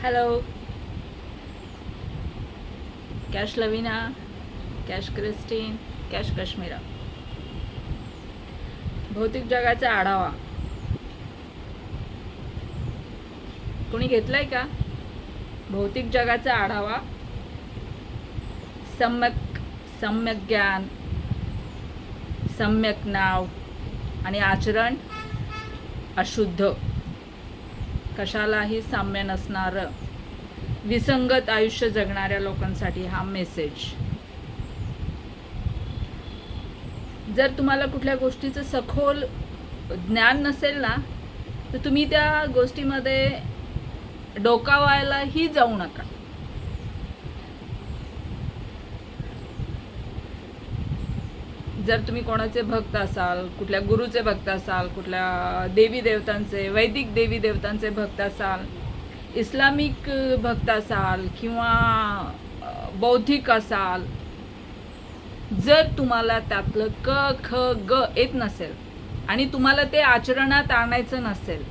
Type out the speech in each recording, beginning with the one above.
Hello. Cash Lavina, cash Christine, cash Kashmira. भौतिक जगाचा आढावा कोणी घेतलाय का? भौतिक जगाचा आढावा. सम्यक ज्ञान, सम्यक नाव आणि आचरण अशुद्ध, कशालाही साम्य नसणारं विसंगत आयुष्य जगणाऱ्या लोकांसाठी हा मेसेज. जर तुम्हाला कुठल्या गोष्टीचं सखोल ज्ञान नसेल ना, तर तुम्ही त्या गोष्टीमध्ये डोकावायलाही जाऊ नका. जर तुम्ही कोणाचे भक्त असाल, कुठल्या गुरुचे भक्त असाल, कुठल्या देवी देवतांचे, वैदिक देवी देवतांचे भक्त असाल, इस्लामिक भक्त असाल किंवा बौद्धिक असाल, जर तुम्हाला त्यातलं क ख ग येत नसेल आणि तुम्हाला ते आचरणात आणायचं नसेल,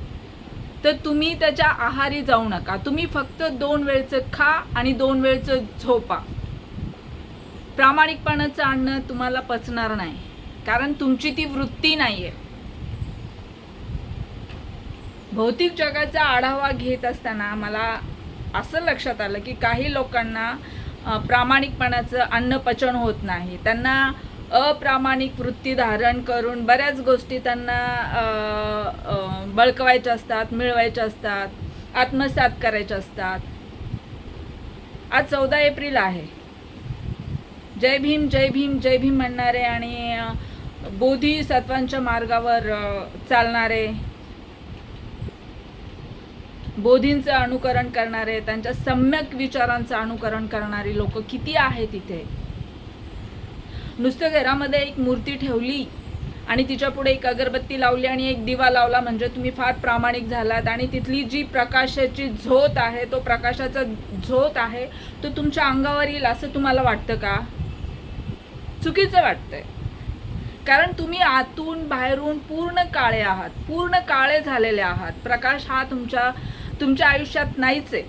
तर तुम्ही त्याच्या आहारी जाऊ नका. तुम्ही फक्त 2 वेळचं खा आणि 2 वेळचं झोपा. प्रामाणिकपणाचं अन्न तुम्हाला पचणार नाही, कारण तुमची ती वृत्ती नाहीये. भौतिक जगाचा आढावा घेत असताना मला असं लक्षात आलं की काही लोकांना प्रामाणिकपणाचं अन्न पचन होत नाही. त्यांना अप्रामाणिक वृत्ती धारण करून बऱ्याच गोष्टी त्यांना बळकवायच्या असतात, मिळवायच्या असतात, आत्मसात करायच्या असतात. आज 14 एप्रिल आहे. जय भीम जय भीम जय भीम म्हणणारे आणि बोधिसत्वांच्या मार्गावर चालणारे, बोधींचं अनुकरण करणारे, त्यांच्या सम्यक विचारांचं अनुकरण करणारी लोक किती आहेत इथे. नुसतं घरामध्ये एक मूर्ती ठेवली आणि तिच्या पुढे एक अगरबत्ती लावली आणि एक दिवा लावला म्हणजे तुम्ही फार प्रामाणिक झालात आणि तिथली जी प्रकाशाची झोत आहे, तो प्रकाशाचा झोत आहे, तो तुमच्या अंगावर येईल असं तुम्हाला वाटतं का? चुकीचं वाटतंय. कारण तुम्ही आतून बाहेरून पूर्ण काळे आहात, पूर्ण काळे झालेले आहात. प्रकाश हा तुमच्या आयुष्यात नाहीच आहे.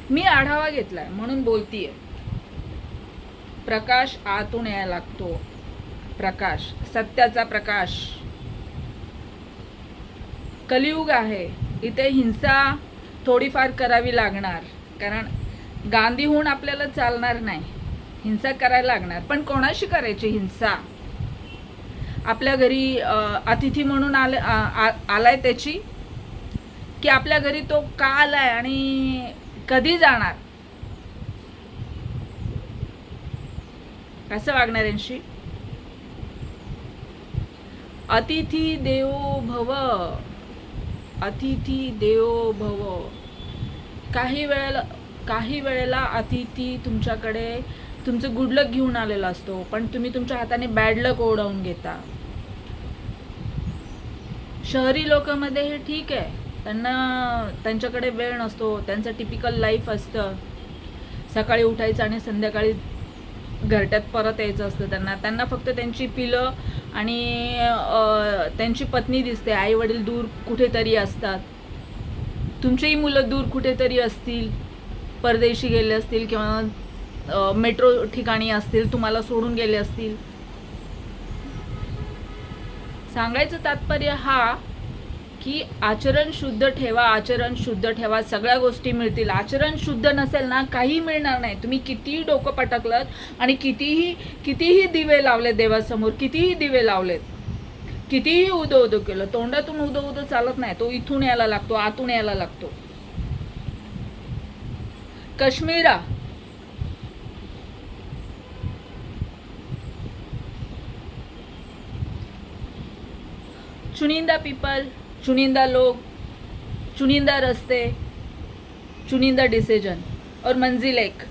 मी आढावा घेतलाय म्हणून बोलतीये. प्रकाश आतून यायला लागतो. प्रकाश, सत्याचा प्रकाश. कलियुग आहे, इथे हिंसा थोडीफार करावी लागणार, कारण गांधीहून आपल्याला चालणार नाही. हिंसा करायला लागणार, पण कोणाशी करायची हिंसा? आपल्या घरी अतिथी म्हणून आलाय त्याची, की आपल्या घरी तो का आलाय आणि कधी जाणार? कसं वागणार यांशी? अतिथी देवो भव, अतिथी देवो भव. काही वेळेला अतिथी तुमच्याकडे तुमचं गुड लक घेऊन आलेला असतो, पण तुम्ही तुमच्या हाताने बॅड लक ओढवून घेता. शहरी लोकांमध्ये हे ठीक आहे, त्यांच्याकडे वेळ नसतो, त्यांचं टिपिकल लाईफ असतं. सकाळी उठायचं आणि संध्याकाळी घरट्यात परत यायचं असतं. त्यांना फक्त त्यांची पिलं आणि त्यांची पत्नी दिसते. आई वडील दूर कुठेतरी असतात. तुमचीही मुलं दूर कुठेतरी असतील, परदेशी गेले असतील किंवा मेट्रो ठिकाणी असतील, तुम्हाला सोडून गेले असतील. सांगायचं तात्पर्य हा की आचरण शुद्ध ठेवा, आचरण शुद्ध ठेवा, सगळ्या गोष्टी मिळतील. आचरण शुद्ध नसेल ना, काही मिळणार नाही. तुम्ही कितीही डोकं पटकलत आणि कितीही दिवे लावले देवासमोर, कितीही दिवे लावलेत, कितीही उदो उदो केलं, तोंडातून उदो उदो चालत नाही. तो इथून यायला लागतो, आतून यायला लागतो. काश्मीरा, चुनिंदा पीपल, चुनिंदा लोग, चुनिंदा रास्ते, चुनिंदा डिसीजन और मंजिल एक.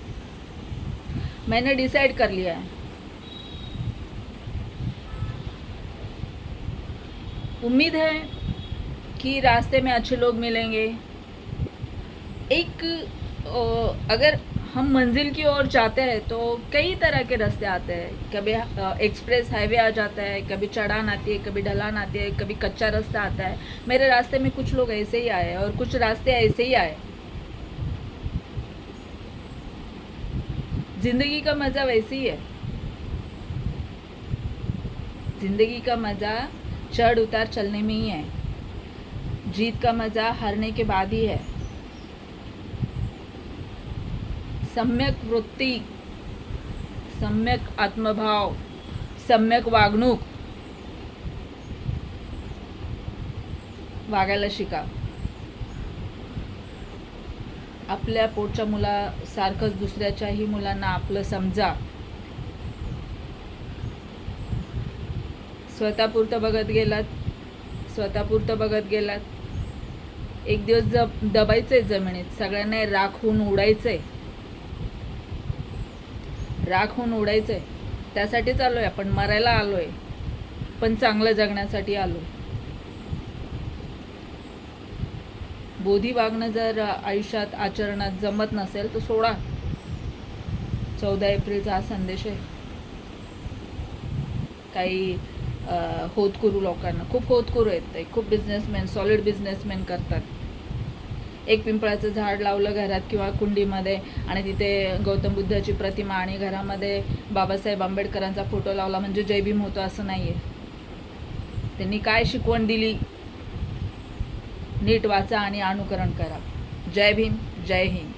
मैंने डिसाइड कर लिया है. उम्मीद है कि रास्ते में अच्छे लोग मिलेंगे. अगर हम मंजिल की ओर जाते हैं तो कई तरह के रास्ते आते हैं. कभी एक्सप्रेस हाईवे आ जाता है, कभी चढ़ान आती है, कभी ढलान आती है, कभी कच्चा रास्ता आता है. मेरे रास्ते में कुछ लोग ऐसे ही आए और कुछ रास्ते ऐसे ही आए. जिंदगी का मज़ा वैसे ही है। जिंदगी का मज़ा चढ़ उतार चलने में ही है। जीत का मज़ा हारने के बाद ही है। सम्यक वृत्ती, सम्यक आत्मभाव, सम्यक वागणूक वागायला शिका. आपल्या पोटच्या मुलासारखंच दुसऱ्याच्याही मुलांना आपलं समजा. स्वतःपुरतं बघत गेलात, एक दिवस दबायचंय जमिनीत. सगळ्यांना राखून उडायचंय. त्यासाठीच आलोय आपण, मरायला आलोय, पण चांगलं जगण्यासाठी आलोय. बोधी वागणं जर आयुष्यात आचरणात जमत नसेल तर सोडा. 14 एप्रिलचा हा संदेश आहे. काही होतकरू लोकांना, खूप होतकरू आहेत ते, खूप बिझनेसमॅन, सॉलिड बिझनेसमॅन करतात. एक पिंपळाचं झाड लावलं घरात किंवा कुंडीमध्ये आणि तिथे गौतम बुद्धाची प्रतिमा आणि घरामध्ये बाबासाहेब आंबेडकरांचा फोटो लावला म्हणजे जय भीम होतो असं नाही आहे. त्यांनी काय शिकवण दिली नीट वाचा आणि अनुकरण करा. जय भीम, जय हिंद.